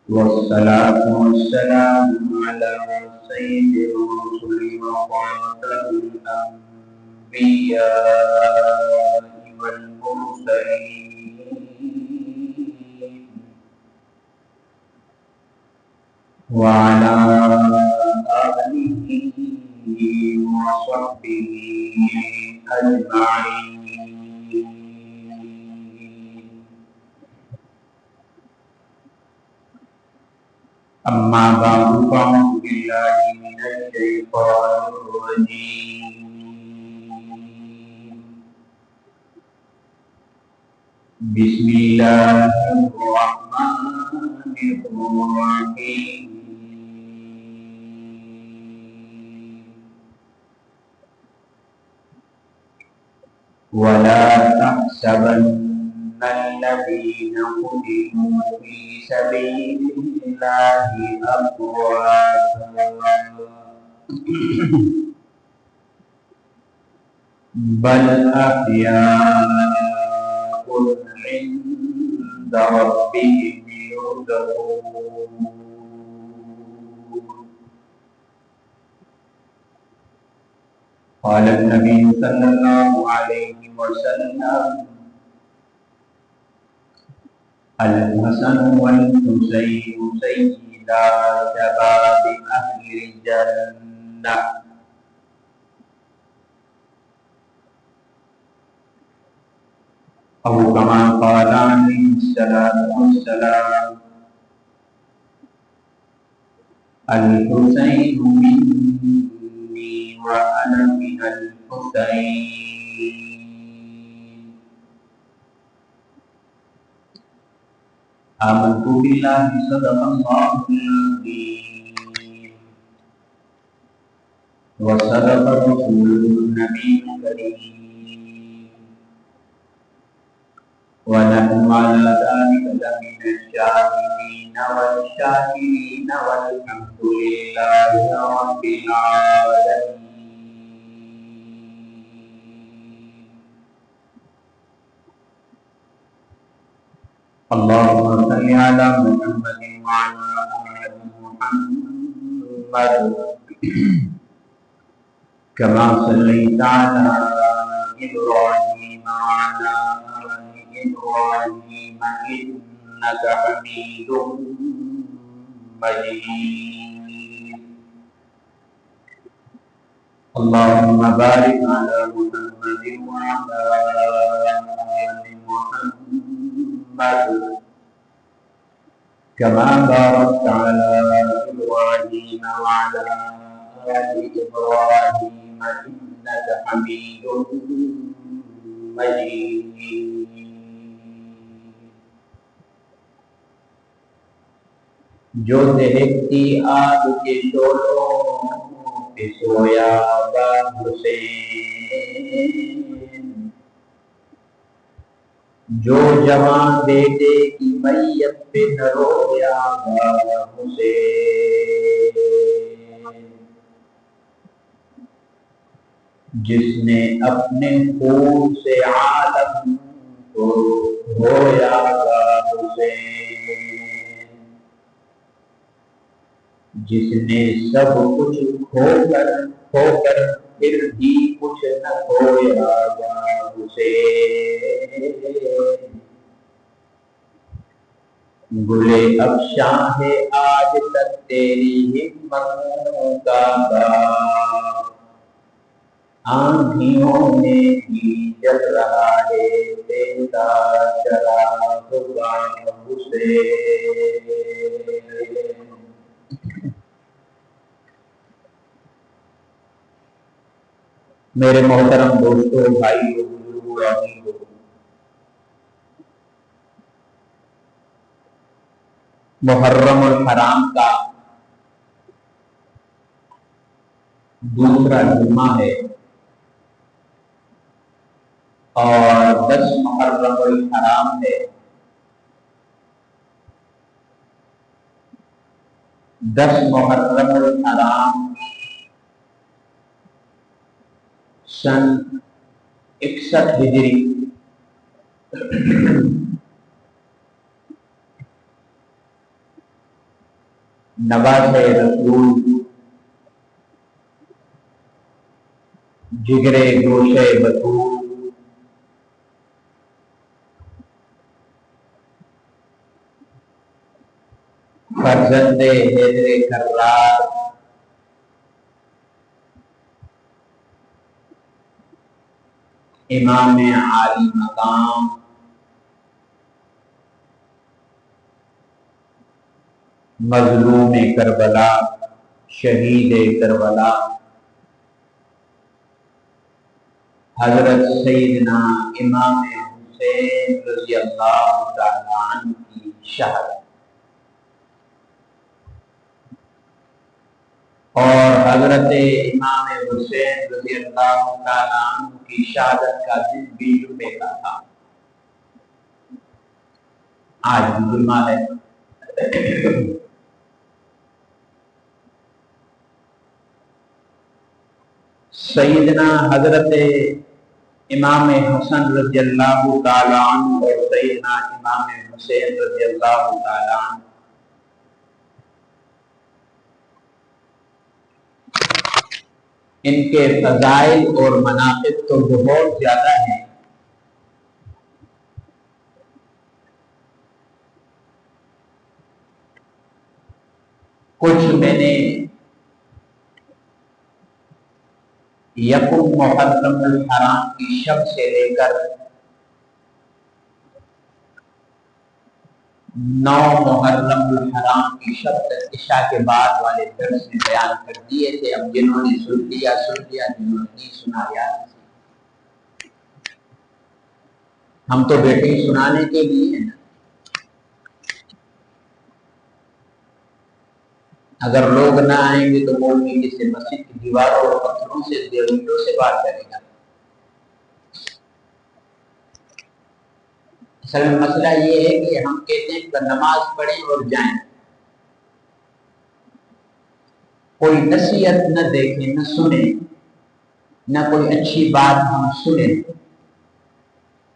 والصلاة والسلام على سيد الرسل وخاتم الأنبياء والمرسلين وعلى آله وصحبه أجمعين. أما بعد فأعوذ بالله من الشيطان الرجيم. بسم الله الرحمن الرحيم. ولا تحسبن الذين قتلوا في سبيل الله أمواتا بل أحياء عند ربهم يرزقون. قال النبي صلى الله عليه وسلم: الحسن والحسين سيدا شباب أهل الجنة. أو كما قال عليه الصلاة والسلام: الحسين مني وأنا من الحسين. آمنت بالله صدق الله العظيم وصدق رسوله النبي الكريم ونحن على ذلك لمن الشاهدين والشاكرين والحمد لله رب العالمين. اللهم صل على محمد وعلى آل محمد كما صليت على إبراهيم وعلى آل إبراهيم إنك حميد مجيد. اللهم بارك على محمد وعلى آل محمد كما باركت على إبراهيم وعلى آل إبراهيم إنك حميد مجيد. جو دہکتی آگ کے شعلوں پہ سویا با حسین، جو جوان بیٹے کی میت پہ نہ رویا با حسین، جس نے اپنے خون سے عالم کو دھویا با حسین، جس نے سب کچھ کھو کر پھر بھی کچھ نہ کھویا با حسین، گلے افشاں ہے آج تک تیری ہمتوں کا باغ، آندھیوں میں بھی جل رہا ہے تیرا چراغ با حسین۔ میرے محترم دوستوں، بھائیوں، بزرگوں، عزیزوں، محرم الحرام کا دوسرا جمعہ ہے اور 10 محرم الحرام ہے۔ 10 محرم الحرام سن 61 ہجری نواز رسول، جگرے گوشے بطول، فرزند حیدر کرار، امام عالی مقام، مظلوم کربلا، شہید کربلا، حضرت سیدنا امام حسین رضی اللہ تعالیٰ عنہ کی شہادت، اور حضرت امام حسین رضی اللہ تعالیٰ عنہ کی شہادت کا دن بھی جمعے کا تھا۔ آج بھی جمعہ ہے۔ سیدنا حضرت امام حسن رضی اللہ تعالیٰ عنہ اور سیدنا امام حسین رضی اللہ تعالیٰ عنہ ان کے فضائل اور مناقب تو بہت زیادہ ہیں، کچھ میں نے یکم محرم الحرام کی شب سے لے کر 9 محرم الحرام کی شب تک عشاء کے بعد والے درس میں بیان کر دیے تھے۔ اب جنہوں نے سن لیا، جنہوں نے نہیں سنا یاد۔ ہم تو بیٹے سنانے کے لیے ہیں نا۔ اگر لوگ نہ آئیں گے تو مولوی جیسے مسجد کی دیواروں اور پتھروں سے، دیواروں سے بات کرے گا۔ اصل میں مسئلہ یہ ہے کہ ہم کہتے ہیں کہ نماز پڑھیں اور جائیں، کوئی نصیحت نہ دیکھیں، نہ سنیں، نہ کوئی اچھی بات ہم سنیں۔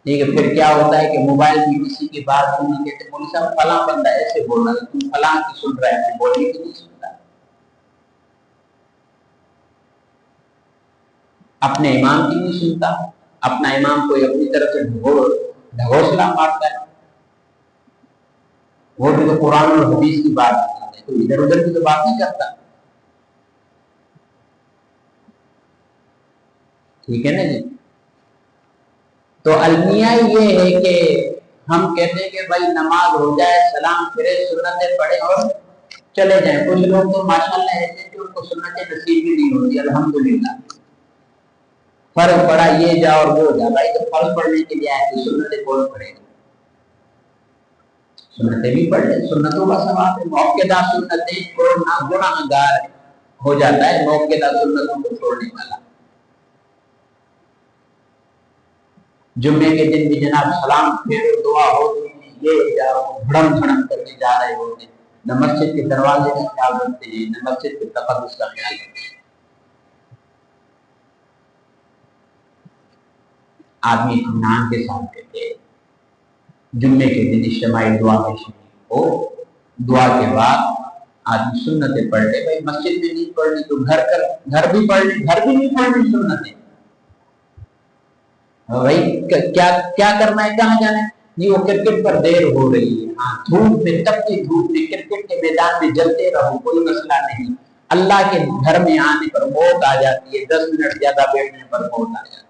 ٹھیک ہے، پھر کیا ہوتا ہے کہ موبائل میں کسی کی بات سنی، کہتے مولوی صاحب فلاں بندہ ایسے بول رہا ہے، تم فلاں کی سن رہا ہے، بولنے کی نہیں سنتا، اپنے امام کی نہیں سنتا، اپنا امام کوئی اپنی طرف سے ڈھگوسلا مارتا ہے، وہ بھی تو قرآن اور حدیث کی بات کرتا ہے، تو ادھر ادھر کی تو بات نہیں کرتا۔ ٹھیک ہے نا جی؟ تو المیہ یہ ہے کہ ہم کہتے ہیں کہ بھائی نماز ہو جائے، سلام پھرے، سنتیں پڑھیں اور چلے جائیں۔ کچھ لوگ تو ماشاءاللہ ایسے ہیں کہ ان کو سنتیں نصیب بھی نہیں ہوتی، الحمدللہ۔ فرض پڑا یہ جا اور وہ جا، بھائی تو فرض پڑھنے کے لیے آئے تو سنتیں کون پڑھے گا؟ سنتیں بھی پڑھ لیں، سنتوں کا ثواب ہے۔ موقعہ سنتیں چھوڑنا گناہ گار ہو جاتا ہے، موقعہ سنتوں کو چھوڑنے والا۔ جمعے کے دن بھی جناب سلام پھیرو، دعا ہوتی ہے، یہ جاؤ بھڑم بھڑم کر کے جا رہے ہوتے ہیں، نہ مسجد کے دروازے کا خیال رکھتے ہیں، نہ مسجد کے تقدس کا خیال رکھتے ہیں۔ آدمی اطمینان کے ساتھ کہتے ہیں جمعے کے دن اجتماعی دعا میں شریک ہو، دعا کے بعد آدمی سنتیں پڑھ لے۔ بھائی مسجد میں نہیں پڑھنی تو گھر بھی پڑھ لے، گھر بھی نہیں پڑھنی سنتیں، بھائی کیا کرنا ہے، کہاں جانا ہے؟ یہ وہ کرکٹ پر دیر ہو رہی ہے، ہاں دھوپ میں، تپتی دھوپ میں کرکٹ کے میدان میں جلتے رہو، کوئی مسئلہ نہیں۔ اللہ کے گھر میں آنے پر موت آ جاتی ہے، 10 منٹ زیادہ بیٹھنے پر موت آ جاتی ہے۔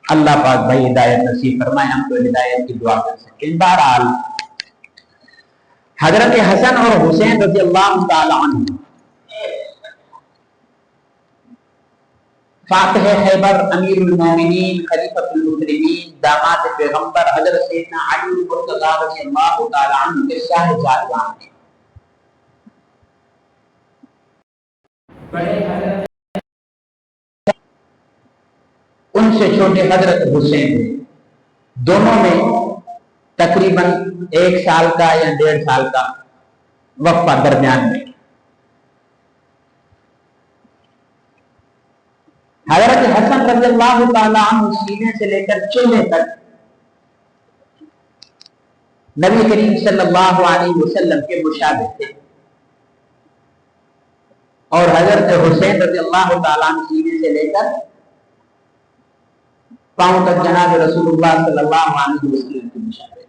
اللہ پاک بھائی ہدایت نصیب فرمائے، ہم تو ہدایت کی دعا کر سکتے ہیں۔ بہرحال حضرت حسن اور حسین رضی اللہ تعالی عنہ فاتح خیبر، امیر المومنین، خلیفۃ المسلمین، داماد پیغمبر حضرت سیدنا علی المرتضی رضی اللہ تعالی عنہ کے شاہ جاروان ہیں۔ بڑے حضرت ان سے چھوٹے حضرت حسین ہیں، دونوں میں تقریباً 1 سال کا یا 1.5 سال کا وقفہ درمیان میں۔ حضرت حسن رضی اللہ تعالی عنہ سینے سے لے کر چہرے تک نبی کریم صلی اللہ علیہ وسلم کے مشابہ تھے۔ اور حضرت حسین رضی اللہ تعالیٰ عنہ سینے سے لے کر پاؤں تک جناب رسول اللہ صلی اللہ علیہ وسلم کی نشان ہے۔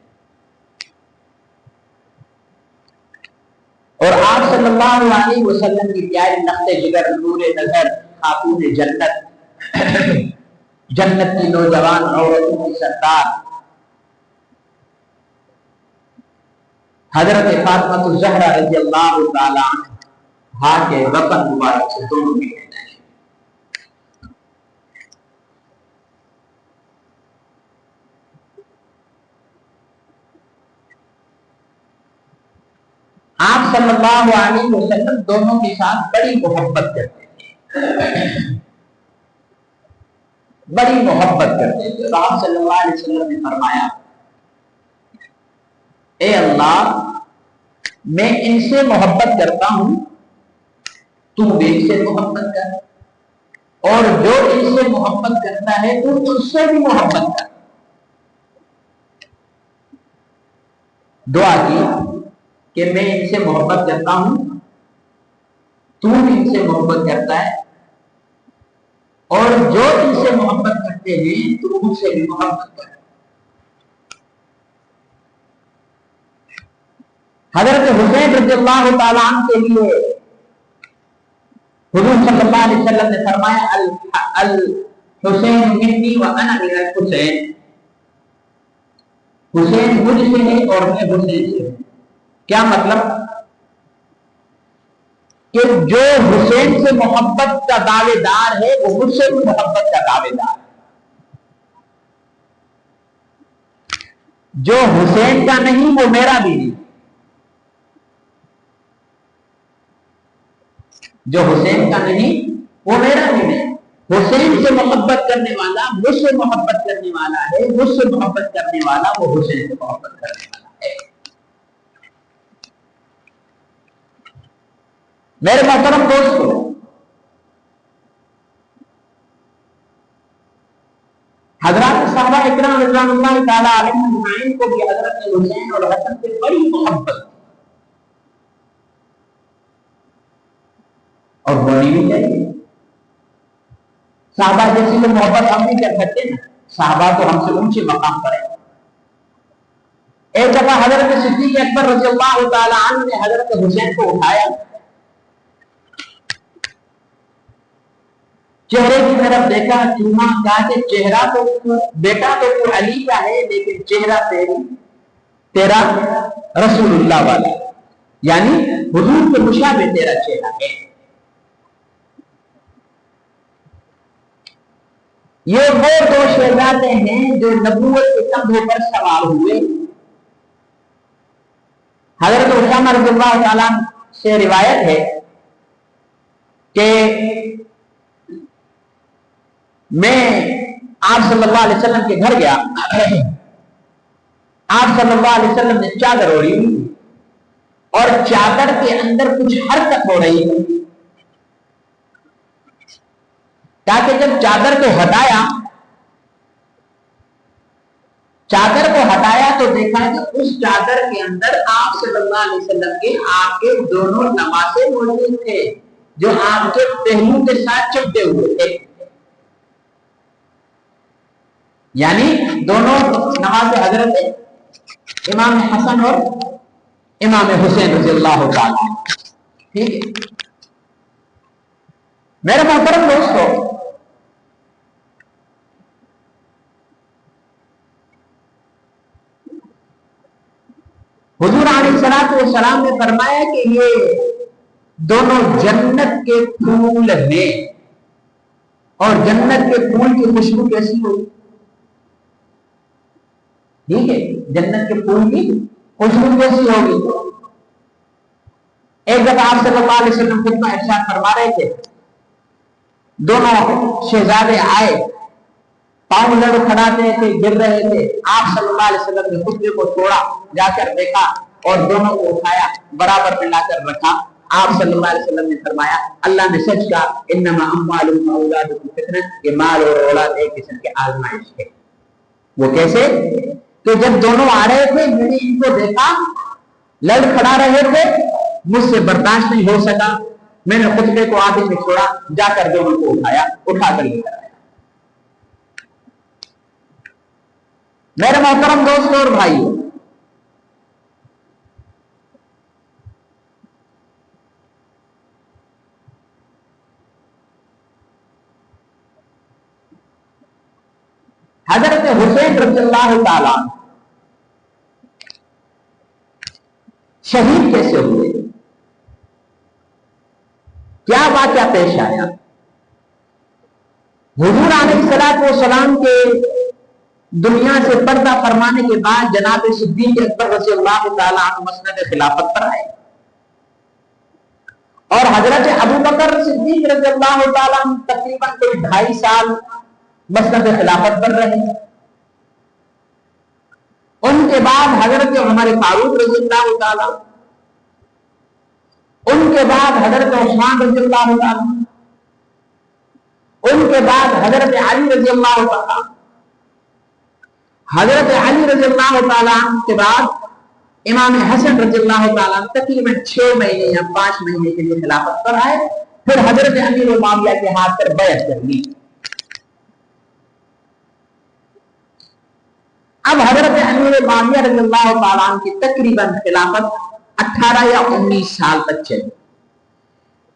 اور آپ صلی اللہ علیہ وسلم کی پیاری نقطۂ جگر، نور نظر، خاتون جنت، جنت کی نوجوان عورتوں کی سردار حضرت فاطمہ الزہرا رضی اللہ تعالیٰ عنہا کے وطن مبارک سے دونوں کی پیدائش۔ آپ صلی اللہ علیہ وسلم دونوں کے ساتھ بڑی محبت کرتے تھے، بڑی محبت کرتے تھے۔ تو آپ صلی اللہ علیہ وسلم نے فرمایا، اے اللہ، میں ان سے محبت کرتا ہوں، تم بھی ان سے محبت کر، اور جو ان سے محبت کرتا ہے تو اس سے بھی محبت کر۔ دعا کی کہ میں ان سے محبت کرتا ہوں، تو بھی ان سے محبت کرتا ہے، اور جو ان سے محبت کرتے ہیں تو ان سے بھی محبت کر۔ حضرت حسین رضی اللہ تعالیٰ عنہ کے لیے حضور صلی اللہ علیہ وسلم نے فرمایا، الحسین منی وانا من الحسین، حسین مجھ سے ہے اور میں حسین سے ہوں۔ کیا مطلب؟ کہ جو حسین سے محبت کا دعوے دار ہے وہ مجھ سے بھی محبت کا دعوے دار ہے، جو حسین کا نہیں وہ میرا بھی نہیں، جو حسین کا نہیں وہ میرا بھی نہیں۔ حسین سے محبت کرنے والا مجھ سے محبت کرنے والا ہے، مجھ سے محبت کرنے والا وہ حسین سے محبت کرنے والا ہے۔ میرے محترم دوستو، حضرات صحابہ اکرام رضوان اللہ تعالیٰ علیہم اجمعین کو بھی حضرت حسین اور حسن سے بڑی محبت اور ہونی بھی چاہیے۔ صحابہ جیسی تو محبت ہم نہیں کر سکتے نا، صحابہ تو ہم سے اونچے مقام پر ہیں۔ ایک دفعہ حضرت صدیق اکبر رضی اللہ تعالیٰ عنہ نے حضرت حسین کو اٹھایا، چہرے کی طرف دیکھا، چوما، کہا کہ چہرہ تو بیٹا تو علی کا ہے لیکن چہرہ تیرا رسول اللہ والا، یعنی حضور کے مشابہ تیرا چہرہ ہے۔ یہ وہ دو شہزادے ہیں جو نبوت کے کندھوں پر سوار ہوئے۔ حضرت اسامہ رضی اللہ تعالیٰ سے روایت ہے کہ میں آپ صلی اللہ علیہ وسلم کے گھر گیا، آپ صلی اللہ علیہ وسلم نے چادر اوڑھی ہوئی اور چادر کے اندر کچھ حرکت ہو رہی ہے، تاکہ جب چادر کو ہٹایا تو دیکھا کہ اس چادر کے اندر آپ صلی اللہ علیہ وسلم کے آپ کے دونوں نمازیں موجود تھے، جو آپ کے پہلو کے ساتھ چپٹے ہوئے تھے، یعنی دونوں نماز حضرت امام حسن اور امام حسین رضی اللہ تعالیٰ۔ ٹھیک ہے میرے محترم دوستو، حضور علیہ السلام نے فرمایا کہ یہ دونوں جنت کے پھول ہیں، اور جنت کے پھول کی خوشبو کیسی ہوگی؟ ٹھیک ہے، جنت کے پھول کی خوشبو کیسی ہوگی؟ ایک دفعہ آپ صلی اللہ علیہ وسلم خطبہ ارشاد فرما رہے تھے، دونوں شہزادے آئے، پاؤں لڑکھڑاتے تھے، گر رہے تھے، آپ صلی اللہ علیہ وسلم نے خطبے کو چھوڑا، جا کر دیکھا اور دونوں کو اٹھایا، برابر پہ لا کر رکھا۔ آپ صلی اللہ علیہ وسلم نے فرمایا، اللہ نے سچ کہا، انما اموالکم واولادکم فتنہ، کہ مال اور اولاد ایک قسم کے آزمائش ہے۔ وہ کیسے؟ کہ جب دونوں آ رہے تھے، میں نے ان کو دیکھا، لڑکھڑا رہے تھے، مجھ سے برداشت نہیں ہو سکا، میں نے خطبے کو آدھے میں چھوڑا، جا کر دونوں کو اٹھا کر لے کر آیا۔ میرے محترم دوستوں اور بھائیوں، حضرت حسین رضی اللہ تعالی شہید کیسے ہوئے، کیا واقعہ پیش آیا؟ حضور علیہ الصلوۃ والسلام کے دنیا سے پردہ فرمانے کے بعد جناب صدیق اکبر رضی اللہ تعالی عنہ مسند خلافت پر آئے، اور حضرت ابو بکر صدیق رضی اللہ تعالی عنہ تقریباً کوئی 2.5 سال مسند خلافت پر رہے۔ ان کے بعد حضرت عمر فاروق رضی اللہ تعالی، ان کے بعد حضرت عثمان رضی اللہ تعالی، ان کے بعد حضرت علی رضی اللہ تعالی، حضرت علی رضی اللہ تعالی عنہ کے بعد امام حسن رضی اللہ تعالی عنہ تقریباً 6 مہینے یا 5 مہینے کے لیے خلافت پر آئے، پھر حضرت امیر معاویہ کے ہاتھ پر بیعت کر لی۔ اب حضرت امیر معاویہ رضی اللہ تعالی عنہ کی تقریباً خلافت 18 یا 19 سال تک چلی،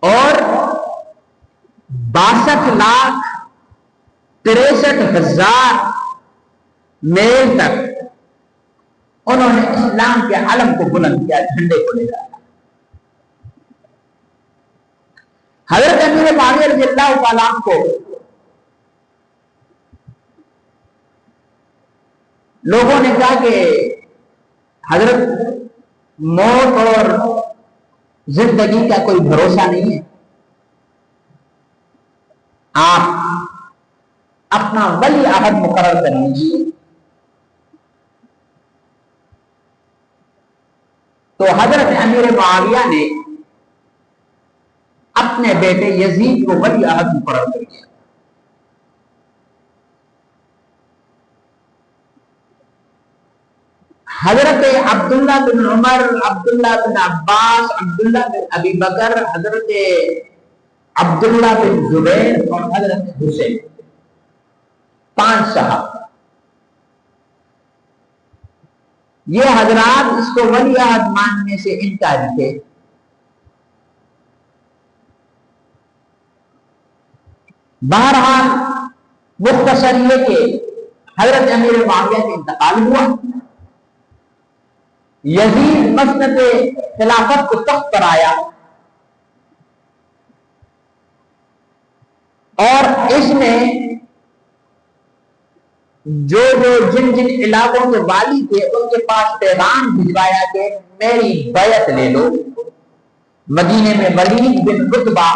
اور 62,63,000 میل تک انہوں نے اسلام کے علم کو بلند کیا، جھنڈے کو لے جایا۔ حضرت امیر معاویہ رضی اللہ تعالیٰ عنہ کو لوگوں نے کہا کہ حضرت موت اور زندگی کا کوئی بھروسہ نہیں ہے، آپ اپنا ولی عہد مقرر کر لیجیے۔ تو حضرت امیر معاویہ نے اپنے بیٹے یزید کو ولی عہد مقرر کر دیا۔ حضرت عبداللہ بن عمر، عبداللہ بن عباس، عبداللہ بن ابی بکر، حضرت عبداللہ بن زبیر اور حضرت حسین، 5 صحابہ، یہ حضرات اس کو ولی عہد ماننے سے انکاری تھے۔ بہرحال مختصر یہ کہ حضرت امیر معاویہ کا انتقال ہوا، یزید مسند خلافت کو تخت پر آیا، اور اس نے جن علاقوں کے والی تھے ان کے پاس پیغام بھجوایا کہ میری بیعت لے لو۔ مدینے میں ولید بن عتبہ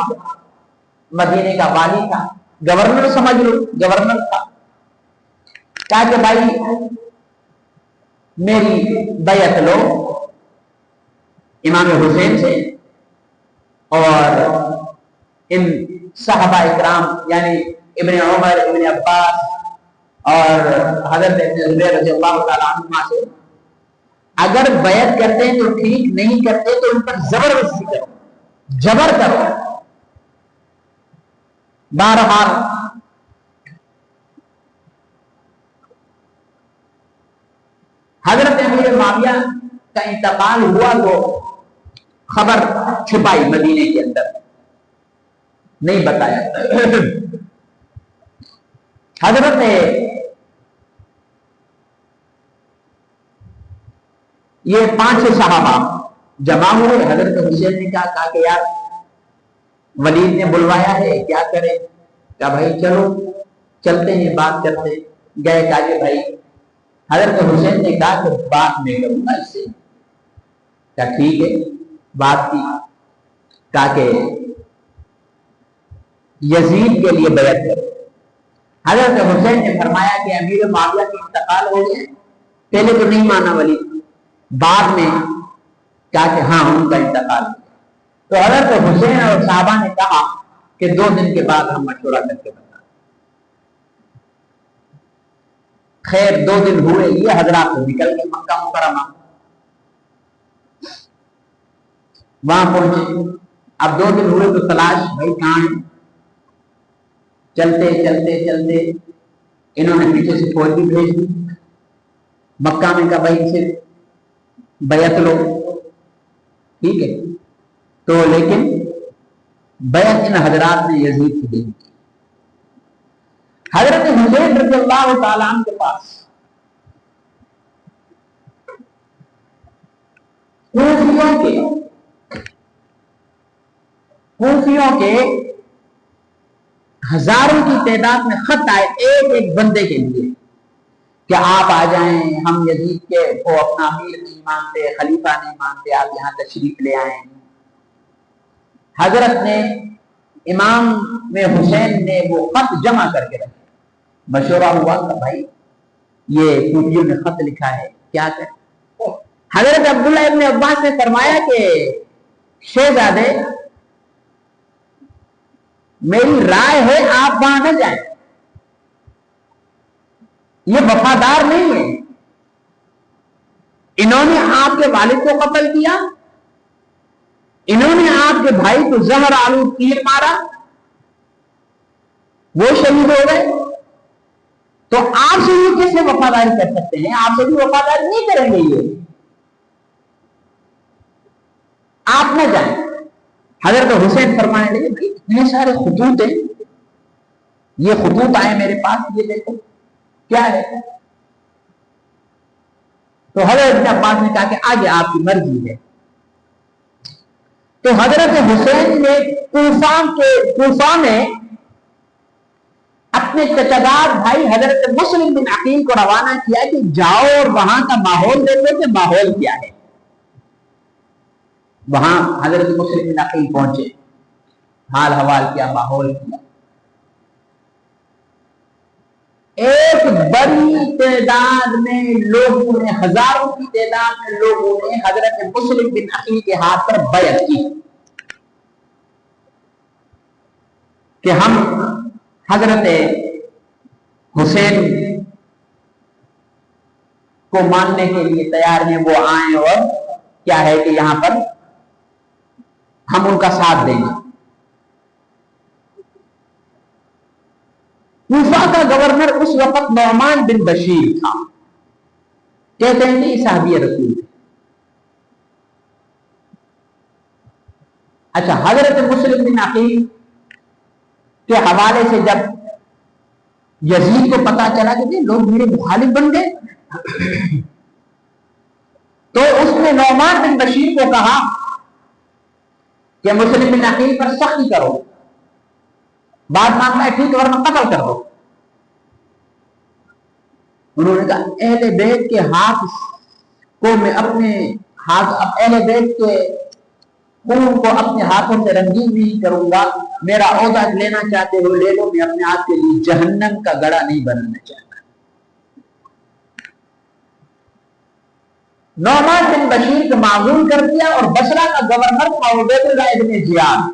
مدینے کا والی تھا، گورنر سمجھ لو، گورنر تھا، کہا کہ بھائی میری بیعت لو امام حسین سے، اور ان صحابہ اکرام یعنی ابن عمر، ابن عباس اور حضرت زبیر رضی اللہ تعالیٰ عنہ سے اگر بیعت کرتے ہیں تو ٹھیک، نہیں کرتے تو ان پر زبردستی کرو، جبر کرو۔ بہرحال حضرت امیر معاویہ کا انتقال ہوا تو خبر چھپائی مدینے کے اندر، نہیں بتایا۔ حضرت یہ 5 صحابہ جمع ہوئے، حضرت حسین نے کہا کہ یار ولید نے بلوایا ہے، کیا کرے؟ کہا بھائی چلو چلتے ہیں، بات کرتے گئے۔ کہا کہ بھائی، حضرت حسین نے کہا کہ بات میں کروں گا اس سے۔ کہا ٹھیک ہے، بات کی، کہا کہ یزید کے لیے بیعت کرو۔ حضرت حسین نے فرمایا کہ امیر معاویہ کا انتقال ہو گیا، پہلے تو نہیں مانا ولی، بعد میں کہا کہ ہاں ان کا انتقال ہو گیا۔ تو حضرت حسین اور صحابہ نے کہا کہ 2 دن کے بعد ہم مشورہ کر کے بتا۔ خیر 2 دن ہوئے، یہ حضرات نکل گئے مکہ مکرمہ، وہاں پہنچے۔ اب 2 دن ہوئے تو تلاش بھائی کہاں ہے، چلتے چلتے چلتے انہوں نے پیچھے سے فوج بھی بھیج دی مکہ میں، کہا بھائی سے بیعت لو، ٹھیک ہے، تو لیکن بیعت ان حضرات نے یزید کی دی۔ حضرت حسین رضی اللہ تعالیٰ عنہ کے پاس کوفیوں کے ہزاروں کی تعداد میں خط آئے ایک ایک بندے کے لیے کہ آپ آ جائیں، ہم یزید کے کو اپنا امیر نہیں مانتے، خلیفہ نہیں مانتے، آپ یہاں تشریف لے آئیں۔ حضرت نے امام میں حسین نے وہ خط جمع کر کے رکھے، مشورہ ہوا کہ بھائی یہ کوفیوں نے خط لکھا ہے، کیا کریں؟ حضرت عبداللہ ابن عباس نے فرمایا کہ شہزادے میری رائے ہے آپ وہاں نہ جائیں، یہ وفادار نہیں ہے، انہوں نے آپ کے والد کو قتل کیا، انہوں نے آپ کے بھائی کو زہر آلود تیر مارا، وہ شہید ہو گئے، تو آپ سے یہ کیسے وفاداری کر سکتے ہیں؟ آپ سے بھی وفاداری نہیں کریں گے، یہ آپ نہ جائیں۔ حضرت حسین فرمانے لگے بھائی اتنے سارے خطوط ہیں، یہ خطوط آئے میرے پاس، یہ دیکھو کیا ہے؟ تو حضرت ابن عباس نے کہا کہ آگے آپ کی مرضی ہے۔ تو حضرت حسین نے کوفہ میں اپنے چچادار بھائی حضرت مسلم بن عقیل کو روانہ کیا کہ جاؤ اور وہاں کا ماحول دیکھو کہ ماحول کیا ہے۔ وہاں حضرت مسلم بن عقیل پہنچے، حال حوال کیا، ماحول کیا، ایک بڑی تعداد میں لوگوں نے، ہزاروں کی تعداد میں لوگوں نے حضرت مسلم بن عقیل کے ہاتھ پر بیعت کی کہ ہم حضرت حسین کو ماننے کے لیے تیار ہیں، وہ آئیں اور کیا ہے کہ یہاں پر ہم ان کا ساتھ دیں گے۔ کوفہ کا گورنر اس وقت نعمان بن بشیر تھا، کہتے ہیں کہ صحابی رسول۔ اچھا، حضرت مسلم بن عقیل کے حوالے سے جب یزید کو پتا چلا کہ لوگ میرے مخالف بن گئے، تو اس نے نعمان بن بشیر کو کہا کہ مسلم بن عقیل پر سختی کرو، بات مانتا ہے ٹھیک ورنہ قتل کر دو۔ انہوں نے کہا اہل بیت کے ہاتھ کو میں اپنے ہاتھ، اہل بیت کے خون کو اپنے ہاتھوں سے رنگین نہیں کروں گا، میرا عہدہ لینا چاہتے ہو لے لو، میں اپنے آپ کے لیے جہنم کا گڑھا نہیں بنانا چاہتا۔ نعمان بن بشیر کو معزول کر دیا، اور بصرہ کا گورنر تھا عبید اللہ ابن زیاد،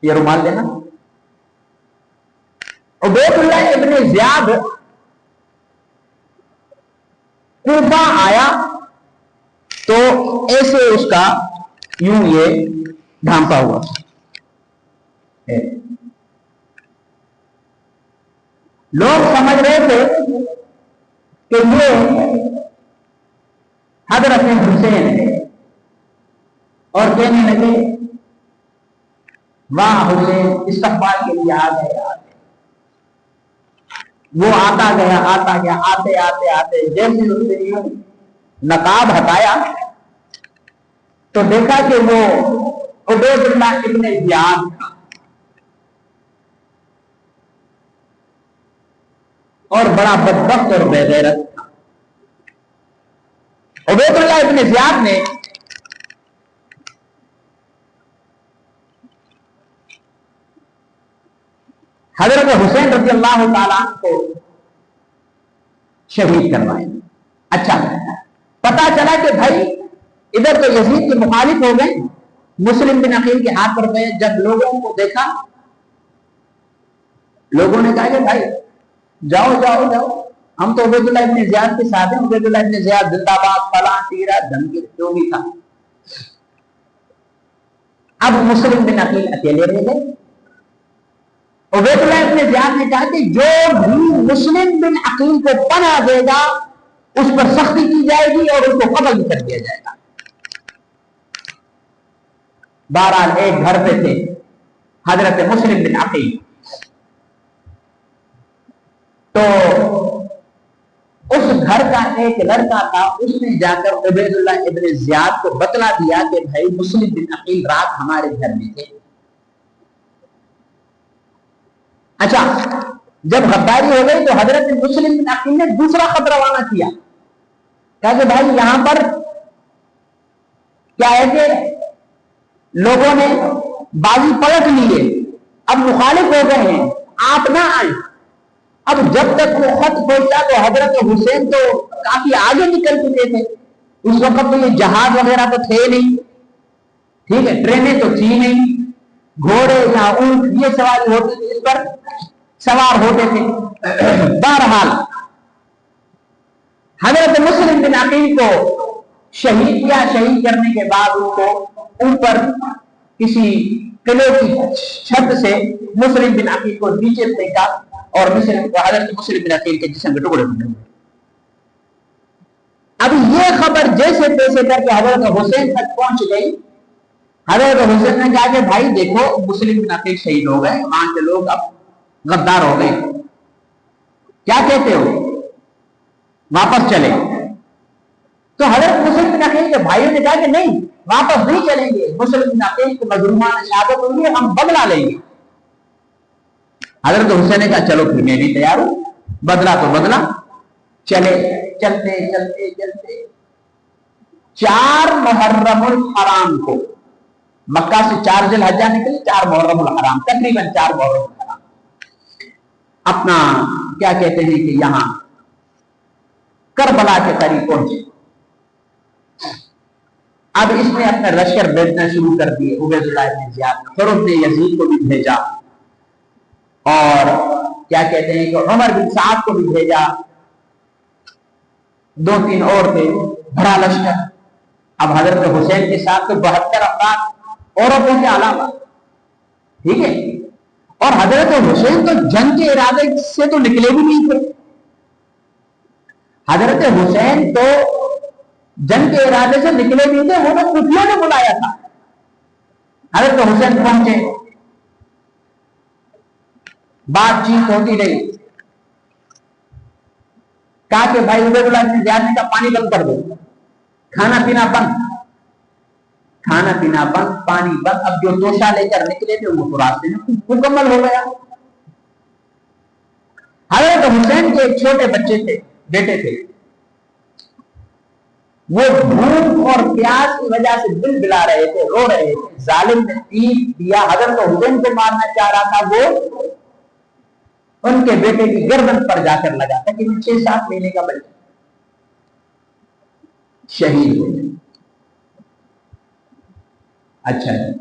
یہ رومال دینا، عبید اللہ ابن زیاد کوفہ آیا تو ایسے اس کا یوں یہ ڈھانپا ہوا ہے، لوگ سمجھ رہے تھے کہ یہ حضرت حسین ہے، اور کہنے لگے واہ حسین استقبال کے لیے آ گئے۔ وہ آتا گیا آتے آتے آتے جیسے اس نے یوں نقاب ہٹایا تو دیکھا کہ وہ عبید اللہ ابن زیاد تھا، اور بڑا بدبخت اور بے غیرت تھا۔ عبید اللہ ابن زیاد نے حضرت حسین رضی اللہ تعالیٰ کو شہید کروایا۔ اچھا، پتا چلا کہ بھائی ادھر تو یزید کے مخالف ہو گئے، مسلم بن عقیل کے ہاتھ پر گئے۔ جب لوگوں کو دیکھا، لوگوں نے کہا کہ بھائی جاؤ جاؤ جاؤ، ہم تو عبید اللہ ابن زیاد کے ساتھ ہیں، عبید اللہ ابن زیاد زندہ باد، فلاں تیرا دھمکی جو بھی تھا۔ اب مسلم بن عقیل اکیلے رہ گئے. عبید اللہ ابن زیاد نے کہا کہ جو بھی مسلم بن عقیل کو پناہ دے گا اس پر سختی کی جائے گی اور اس کو قتل کر دیا جائے گا. بہرحال ایک گھر پہ تھے حضرت مسلم بن عقیل. تو اس گھر کا ایک لڑکا تھا, اس نے جا کر عبید اللہ ابن زیاد کو بتلا دیا کہ بھائی مسلم بن عقیل رات ہمارے گھر میں تھے. اچھا, جب غداری ہو گئی تو حضرت مسلم بن عقیل نے دوسرا خط روانہ کیا, کہا کہ بھائی یہاں پر کیا ہے کہ لوگوں نے بازی پلٹ لی ہے, اب مخالف ہو گئے ہیں, آپ نہ آئیں. اب جب تک وہ خط پہنچا تو حضرت حسین تو کافی آگے نکل چکے تھے. اس وقت تو یہ جہاز وغیرہ تو تھے نہیں, ٹھیک ہے, ٹرینیں تو تھی نہیں, گھوڑے یا اونٹ یہ سواری ہوتی تھی, اس پر سوار ہوتے تھے. بہرحال حضرت مسلم بن عقیل کو شہید کیا. شہید کرنے کے بعد ان کو اوپر کسی قلعے کی چھت سے مسلم بن عقیل کو نیچے پھینکا اور حضرت مسلم بن عقیل کے جسم کے ٹکڑے ٹکڑے ہوئے. اب یہ خبر جیسے تیسے کر کے حضرت حسین تک پہنچ گئی. حضرت حسین نے کہا کہ بھائی دیکھو مسلم بن عقیل شہید ہو گئے, وہاں کے لوگ اب غدار ہو گئے, کیا کہتے ہو, واپس چلے. تو حضرت مسلم بن عقیل کے بھائیوں نے کہا کہ نہیں, واپس نہیں چلیں گے, مسلم بن عقیل کے مظلومان شہادت ہوں گے, ہم بدلہ لیں گے. حضرت حسین نے کہا چلو پھر میں بھی تیار ہوں, بدلہ تو بدلہ. چلے, چلتے چلتے چلتے 4 محرم الحرام کو, مکہ سے 4 ذی الحجہ نکلے, 4 محرم الحرام, تقریباً 4 محرم الحرام, اپنا کیا کہتے ہیں کہ یہاں کربلا کے قریب پہنچے. اب اس نے اپنے لشکر بھیجنا شروع کر دیے. عبید اللہ ابن زیاد نے, پھر اس نے یزید کو بھی بھیجا اور کیا کہتے ہیں کہ عمر بن سعد کو بھی بھیجا, 2-3 اور تھے, بڑا لشکر. اب حضرت حسین کے ساتھ تو 72 افراد عورتوں کے علاوہ, ٹھیک ہے. اور حضرت حسین تو جنگ کے ارادے سے تو نکلے بھی نہیں تھے. حضرت حسین تو جنگ کے ارادے سے نکلے نہیں تھے, وہ تو خفیہ نے بلایا تھا. حضرت حسین پہنچے, بات چیت ہوتی رہی. کہا کہ بھائی عبید اللہ ابن زیاد نے کہا پانی بند کر دو, کھانا پینا بند, کھانا پینا بند, پانی بند. اب جو توشہ لے کر نکلے تھے وہ راستے میں مکمل ہو گیا. حضرت حسین کے ایک چھوٹے بچے تھے, بیٹے تھے, وہ بھوک اور پیاس کی وجہ سے دل بلا رہے تھے, رو رہے تھے. ظالم نے تیر دیا, حضرت حسین کو مارنا چاہ رہا تھا, وہ ان کے بیٹے کی گردن پر جا کر لگا. تقریباً 6-7 مہینے کا بچہ شہید ہو گیا. اچھا جی,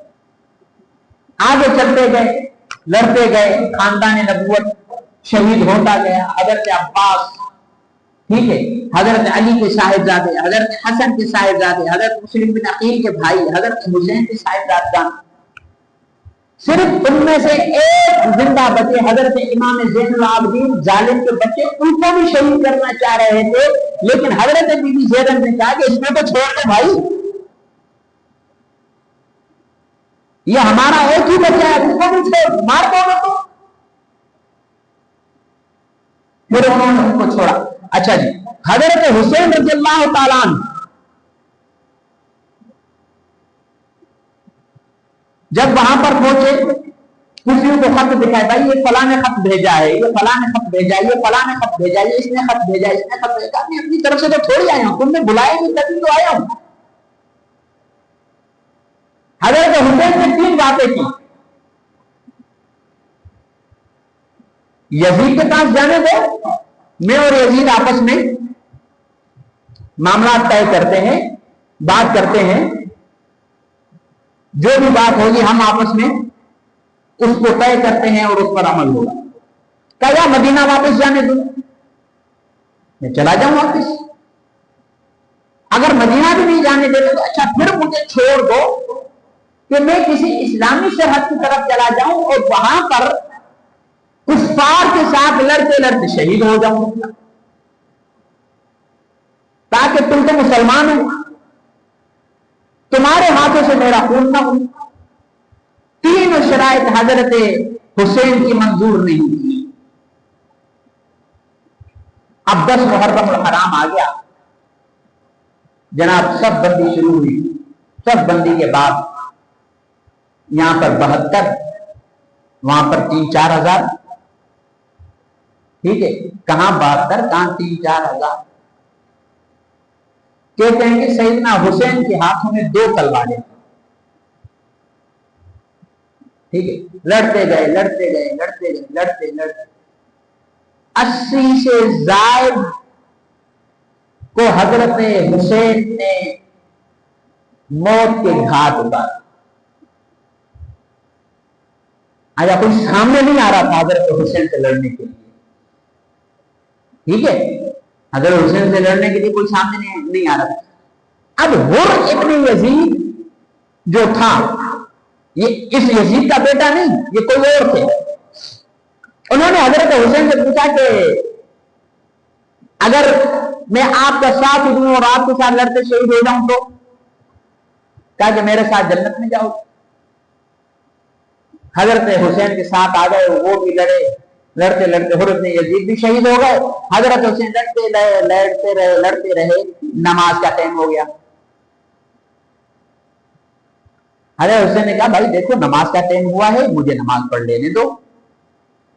آگے چلتے گئے, لڑتے گئے, خاندان نبوت شہید ہوتا گیا. حضرت عباس, ٹھیک ہے, حضرت علی کے صاحبزادے, حضرت حسن کے صاحبزادے, حضرت مسلم بن عقیل کے بھائی, حضرت حسین کے صاحبزادگان, صرف ان میں سے ایک زندہ بچے حضرت امام زین العابدین ظالم کے بچے, ان کو بھی شہید کرنا چاہ رہے تھے. لیکن حضرت بی بی زینب نے کہا کہ اس میں تو چھوڑ دو بھائی, یہ ہمارا ایک ہی بچہ ہے, اس کو بھی چھوڑ, مار دو تو. پھر انہوں نے ان کو چھوڑا. اچھا جی, حضرت حسین رضی اللہ تعالیٰ عنہ جب وہاں پر پہنچے, کسی کو خط دکھائے, بھائی یہ فلاں نے خط بھیجا ہے, یہ فلاں نے خط بھیجا ہے, یہ فلاں نے خط بھیجا ہے, اس نے خط بھیجا ہے, اس نے خط بھیجا. میں اپنی طرف سے تو تھوڑی آیا ہوں, تم نے بلایا نہیں تبھی تو آیا ہوں. حضرت حسین نے 3 باتیں کی. یزید کے پاس جانے دو, میں اور یزید آپس میں معاملات طے کرتے ہیں, بات کرتے ہیں, جو بھی بات ہوگی ہم آپس میں اس کو طے کرتے ہیں اور اس پر عمل ہوگا. کیا مدینہ واپس جانے دو, میں چلا جاؤں واپس. اگر مدینہ بھی نہیں جانے دیتے تو اچھا پھر مجھے چھوڑ دو, کہ میں کسی اسلامی سرحد کی طرف چلا جاؤں اور وہاں پر کفار کے ساتھ لڑتے لڑتے شہید ہو جاؤں، تاکہ تم تو مسلمان ہو، تمہارے ہاتھوں سے میرا خون نہ ہو۔ تینوں شرائط حضرت حسین کی منظور نہیں تھی۔ اب 10 محرم الحرام آ گیا، جناب سب بندی شروع ہوئی۔ سب بندی کے بعد یہاں پر 72، وہاں پر 3-4 ہزار، ٹھیک ہے، کہاں 72 کہاں 3-4 ہزار۔ کہتے ہیں کہ سیدنا حسین کے ہاتھوں میں 2 تلواریں، ٹھیک ہے، لڑتے گئے لڑتے گئے لڑتے گئے لڑتے لڑتے 80 سے زائد کو حضرت حسین نے موت کے گھاٹ اتارا۔ آیا کوئی سامنے نہیں آ رہا تھا حضرت حسین سے لڑنے کے لیے، ٹھیک ہے، حضرت حسین سے لڑنے کے لیے کوئی سامنے نہیں آ رہا تھا۔ اب حر ابن یزید جو تھا، یہ اس یزید کا بیٹا نہیں، یہ کوئی اور تھے، انہوں نے حضرت حسین سے پوچھا کہ اگر میں آپ کا ساتھ دوں اور آپ کے ساتھ لڑتے شہید ہو جاؤں تو؟ کہا کہ میرے ساتھ جنت میں جاؤ۔ حضرت حسین کے ساتھ آ گئے، وہ بھی لڑے، لڑتے لڑتے حر ابن یزید بھی شہید ہو گئے۔ حضرت حسین لڑتے رہے، نماز کا ٹائم ہو گیا۔ حضرت حسین نے کہا بھائی دیکھو نماز کا ٹائم ہوا ہے، مجھے نماز پڑھ لینے دو،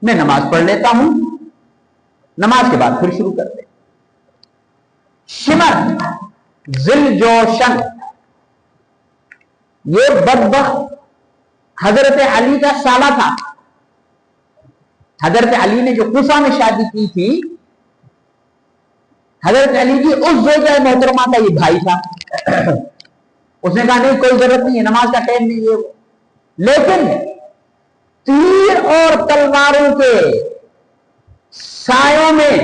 میں نماز پڑھ لیتا ہوں، نماز کے بعد پھر شروع کرتے۔ شمر ذوالجوشن، یہ بدبخت حضرت علی کا سالہ تھا۔ حضرت علی نے جو کوفہ میں شادی کی تھی، حضرت علی کی اس زوجہ محترمہ کا یہ بھائی تھا۔ اس نے کہا نہیں کوئی ضرورت نہیں ہے، نماز کا ٹائم نہیں ہے، لیکن تیر اور تلواروں کے سایوں میں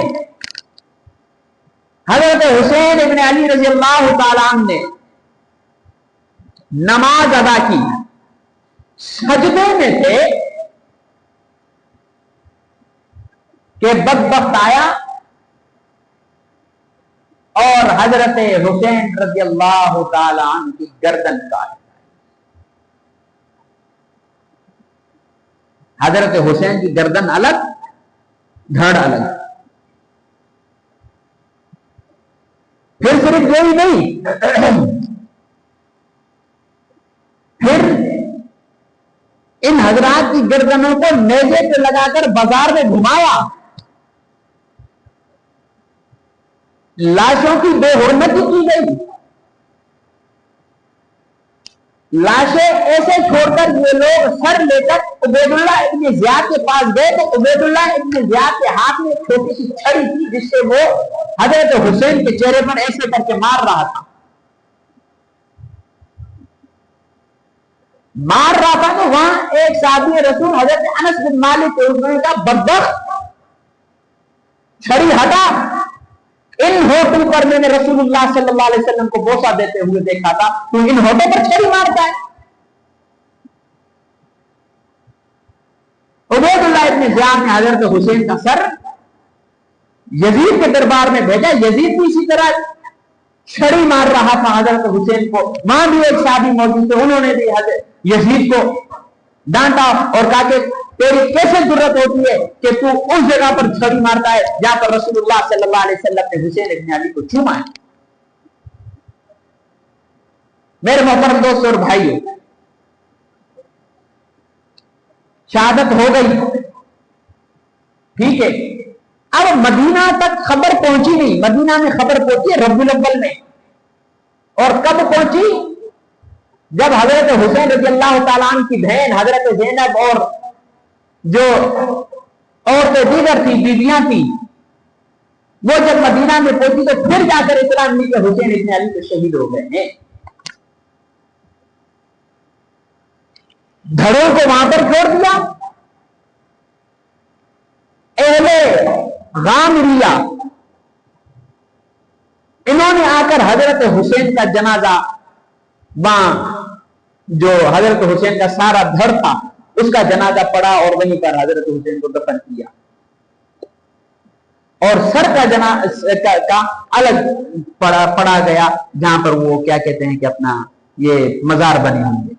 حضرت حسین ابن علی رضی اللہ تعالیٰ عنہ نے نماز ادا کی، سجدے میں تھے کہ بدبخت آیا اور حضرت حسین رضی اللہ تعالیٰ عنہ کی گردن کاٹ۔ حضرت حسین کی گردن الگ، دھڑ الگ۔ پھر صرف یہی نہیں، پھر ان حضرات کی گردنوں کو نیزے پہ لگا کر بازار میں گھمایا، لاشوں کی بے حرمتی کی گئی، لاشیں ایسے چھوڑ کر یہ لوگ سر لے کر عبید اللہ ابن زیاد کے پاس گئے تو عبید اللہ ابن زیاد کے ہاتھ میں ایک چھوٹی سی چھڑی تھی جس سے وہ حضرت حسین کے چہرے پر ایسے کر کے مار رہا تھا، تو وہاں ایک صحابی رسول حضرت انس بن مالک کے انہوں نے کہا بدبخت چھڑی ہٹا، ان ہوٹوں پر میں نے رسول اللہ صلی اللہ علیہ وسلم کو بوسہ دیتے ہوئے دیکھا تھا، تو ان ہوٹوں پر چھڑی مارتا ہے۔ عبید اللہ ابن زیاد نے حضرت حسین کا سر یزید کے دربار میں بھیجا، یزید بھی اسی طرح چھڑی مار رہا تھا حضرت حسین کو۔ وہاں بھی ایک صحابی موجود تھے، انہوں نے بھی حضرت یزید کو ڈانٹا اور کہا کہ تیری کیسے ضرورت ہوتی ہے کہ تو اس جگہ پر چھڑی مارتا ہے جہاں پر رسول اللہ صلی اللہ علیہ وسلم نے حسین ابن علی کو چوما ہے۔ میرے محترم دوست اور بھائیو، شہادت ہو گئی، ٹھیک ہے، اب مدینہ تک خبر پہنچی نہیں۔ مدینہ میں خبر پہنچی ہے ربیع الاول میں، اور کب پہنچی؟ جب حضرت حسین رضی اللہ تعالیٰ عنہ کی بہن حضرت زینب اور جو عورتیں دیگر تھی، بیویاں تھی، وہ جب مدینہ میں پہنچی تو پھر جا کر اطلاع ملی کہ حسین ابن علی تو شہید ہو گئے ہیں۔ دھڑوں کو وہاں پر چھوڑ دیا۔ اہل غامریہ انہوں نے آ کر حضرت حسین کا جنازہ وہاں جو حضرت حسین کا سارا دھڑ تھا اس کا جنازہ پڑا اور وہیں پر حضرت حسین کو دفن کیا، اور سر کا جنازہ الگ پڑا گیا جہاں پر وہ کیا کہتے ہیں کہ اپنا یہ مزار بنے ہوں گے۔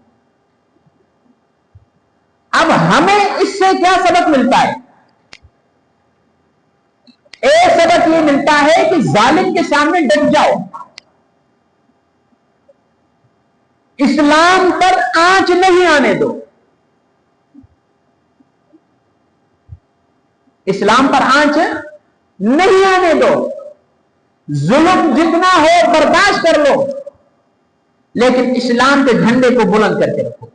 اب ہمیں اس سے کیا سبق ملتا ہے؟ ایک سبق یہ ملتا ہے کہ ظالم کے سامنے ڈٹ جاؤ، اسلام پر آنچ نہیں آنے دو، اسلام پر آنچ نہیں آنے دو، ظلم جتنا ہو برداشت کر لو، لیکن اسلام کے جھنڈے کو بلند کر کے رکھو۔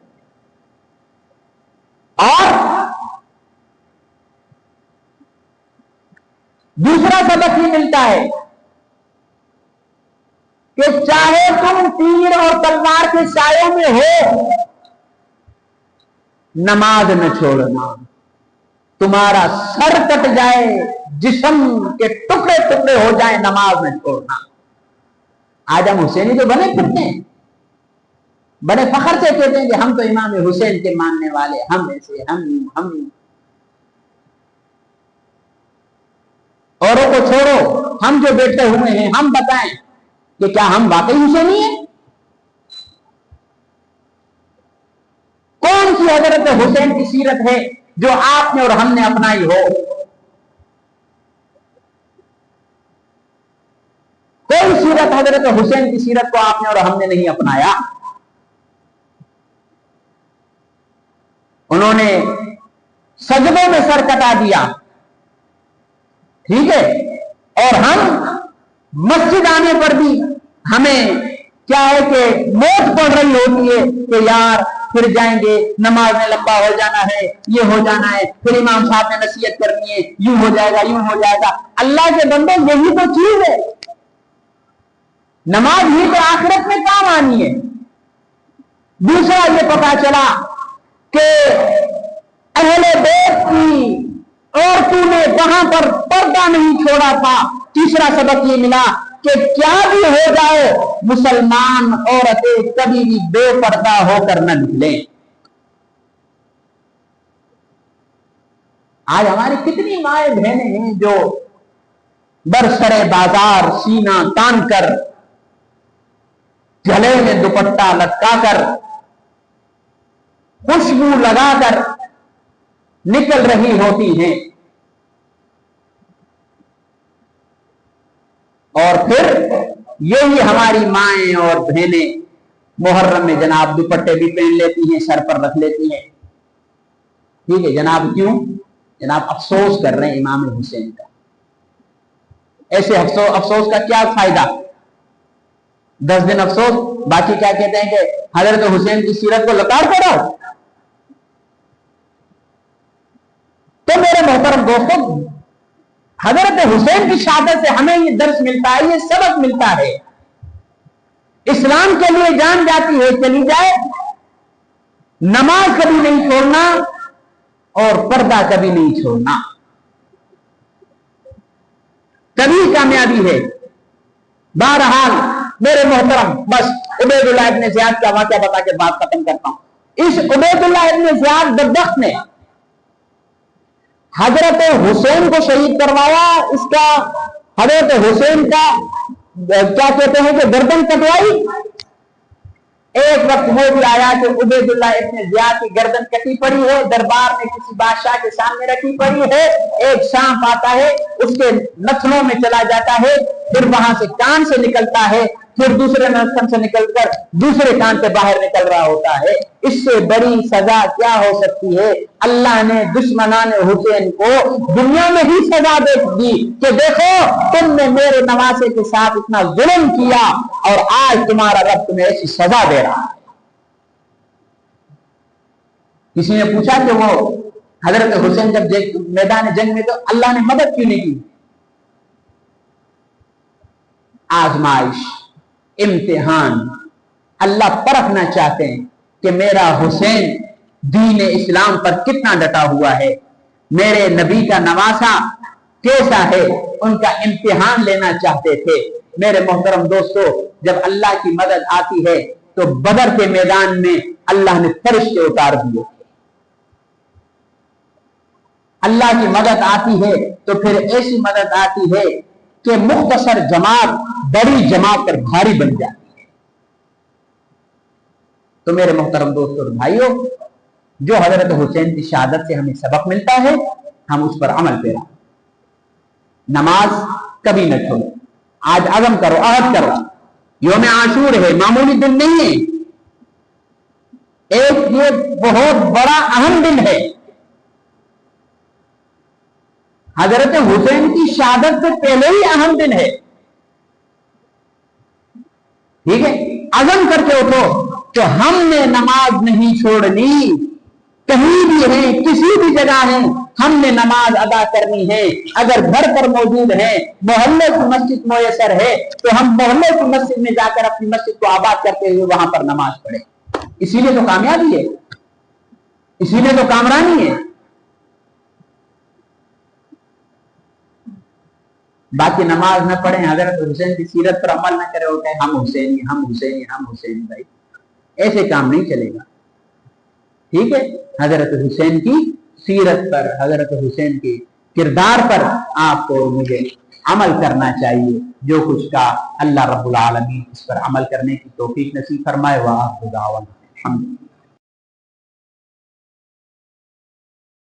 اور دوسرا سبق یہ ملتا ہے کہ چاہے تم تیر اور تلوار کے سایوں میں ہو، نماز نہ چھوڑنا، تمہارا سر کٹ جائے، جسم کے ٹکڑے ٹکڑے ہو جائیں، نماز نہ چھوڑنا۔ آج ہم حسینی تو بنے پھرتے ہیں، بڑے فخر سے کہتے ہیں کہ ہم تو امام حسین کے ماننے والے، ہم ایسے، ہم اوروں کو چھوڑو، ہم جو بیٹھے ہوئے ہیں ہم بتائیں کہ کیا ہم واقعی حسینی ہیں؟ کون سی حضرت حسین کی سیرت ہے جو آپ نے اور ہم نے اپنائی ہو؟ کوئی سیرت حضرت حسین کی سیرت کو آپ نے اور ہم نے نہیں اپنایا۔ انہوں نے سجدوں میں سر کٹا دیا، ٹھیک ہے، اور ہم مسجد آنے پر بھی ہمیں کیا ہے کہ موت پڑ رہی ہوتی ہے کہ یار پھر جائیں گے، نماز میں لمبا ہو جانا ہے، یہ ہو جانا ہے، پھر امام صاحب نے نصیحت کرنی ہے، یوں ہو جائے گا، یوں ہو جائے گا۔ اللہ کے بندے یہی تو چیز ہے، نماز ہی تو آخرت میں کام آنی ہے۔ دوسرا یہ پتا چلا کہ اہل بیت کی عورتوں نے وہاں پر پردہ نہیں چھوڑا تھا۔ تیسرا سبق یہ ملا کہ کیا بھی ہو جائے مسلمان عورتیں کبھی بھی بے پردہ ہو کر نہ نکلیں۔ آج ہماری کتنی مائیں بہنیں ہیں جو برسرے بازار سینہ تان کر، گلے میں دوپٹہ لٹکا کر، خوشبو لگا کر نکل رہی ہوتی ہیں، اور پھر یہی ہماری مائیں اور بہنیں محرم میں جناب دوپٹے بھی پہن لیتی ہیں، سر پر رکھ لیتی ہیں، ٹھیک ہے جناب۔ کیوں؟ جناب افسوس کر رہے ہیں امام حسین کا۔ ایسے افسوس کا کیا فائدہ؟ 10 دن افسوس، باقی کیا کہتے ہیں کہ حضرت حسین کی سیرت کو لتاڑ پڑا۔ تو میرے محترم دوستوں، حضرت حسین کی شہادت سے ہمیں یہ درس ملتا ہے، یہ سبق ملتا ہے، اسلام کے لیے جان جاتی ہے چلی جائے، نماز کبھی نہیں چھوڑنا اور پردہ کبھی نہیں چھوڑنا، کبھی کامیابی ہے۔ بہرحال میرے محترم، بس عبید اللہ ابن زیاد کا واقعہ بتا کے بات ختم کرتا ہوں۔ اس عبید اللہ ابن زیاد بدبخت نے حضرت حسین کو شہید کروایا، اس کا حضرت حسین کا کیا کہتے ہیں کہ گردن کٹوائی۔ ایک وقت وہ بھی آیا کہ عبید اللہ ابن زیاد کی گردن کٹی پڑی ہے، دربار میں کسی بادشاہ کے سامنے رکھی پڑی ہے، ایک سانپ آتا ہے اس کے نتنوں میں چلا جاتا ہے، پھر وہاں سے کان سے نکلتا ہے، پھر دوسرے نتن سے نکل کر دوسرے کان سے باہر نکل رہا ہوتا ہے۔ اس سے بڑی سزا کیا ہو سکتی ہے؟ اللہ نے دشمنان حسین کو دنیا میں ہی سزا دے دی کہ دیکھو تم نے میرے نواسے کے ساتھ اتنا ظلم کیا اور آج تمہارا رب تمہیں ایسی سزا دے رہا ہے۔ کسی نے پوچھا کہ وہ حضرت حسین جب میدان جنگ میں تو اللہ نے مدد کیوں نہیں کی؟ آزمائش، امتحان، اللہ پرکھنا چاہتے ہیں کہ میرا حسین دین اسلام پر کتنا ڈٹا ہوا ہے، میرے نبی کا نواسا کیسا ہے، ان کا امتحان لینا چاہتے تھے۔ میرے محترم دوستو، جب اللہ کی مدد آتی ہے تو بدر کے میدان میں اللہ نے فرشتے اتار دیے. اللہ کی مدد آتی ہے تو پھر ایسی مدد آتی ہے کہ مختصر جماعت بڑی جماعت پر بھاری بن جاتی ہے. تو میرے محترم دوستوں اور بھائیوں، جو حضرت حسین کی شہادت سے ہمیں سبق ملتا ہے ہم اس پر عمل پیرا. نماز کبھی نہ چھوڑو. آج عزم کرو، عہد کرو. یوم عاشور ہے، معمولی دن نہیں ہے. یہ بہت بڑا اہم دن ہے. حضرت حسین کی شہادت سے پہلے ہی اہم دن ہے. ٹھیک ہے، عزم کر کے اٹھو کہ ہم نے نماز نہیں چھوڑنی. کہیں بھی ہیں، کسی بھی جگہ ہیں، ہم نے نماز ادا کرنی ہے. اگر گھر پر موجود ہیں، محلے کی مسجد میسر ہے تو ہم محلے کی مسجد میں جا کر اپنی مسجد کو آباد کرتے ہوئے وہاں پر نماز پڑھیں. اسی لیے تو کامیابی ہے، اسی لیے تو کامرانی ہے. باقی نماز نہ پڑھیں، حضرت حسین کی سیرت پر عمل نہ کرے، کہ ہم حسینی ہم حسینی ہم حسینی. بھائی ایسے کام نہیں چلے گا. ٹھیک ہے، حضرت حسین کی سیرت پر، حضرت حسین کی کردار پر آپ کو مجھے عمل کرنا چاہیے. جو کچھ کا اللہ رب العالمین اس پر عمل کرنے کی توفیق نصیب فرمائے. وآخر دعوانا الحمدللہ.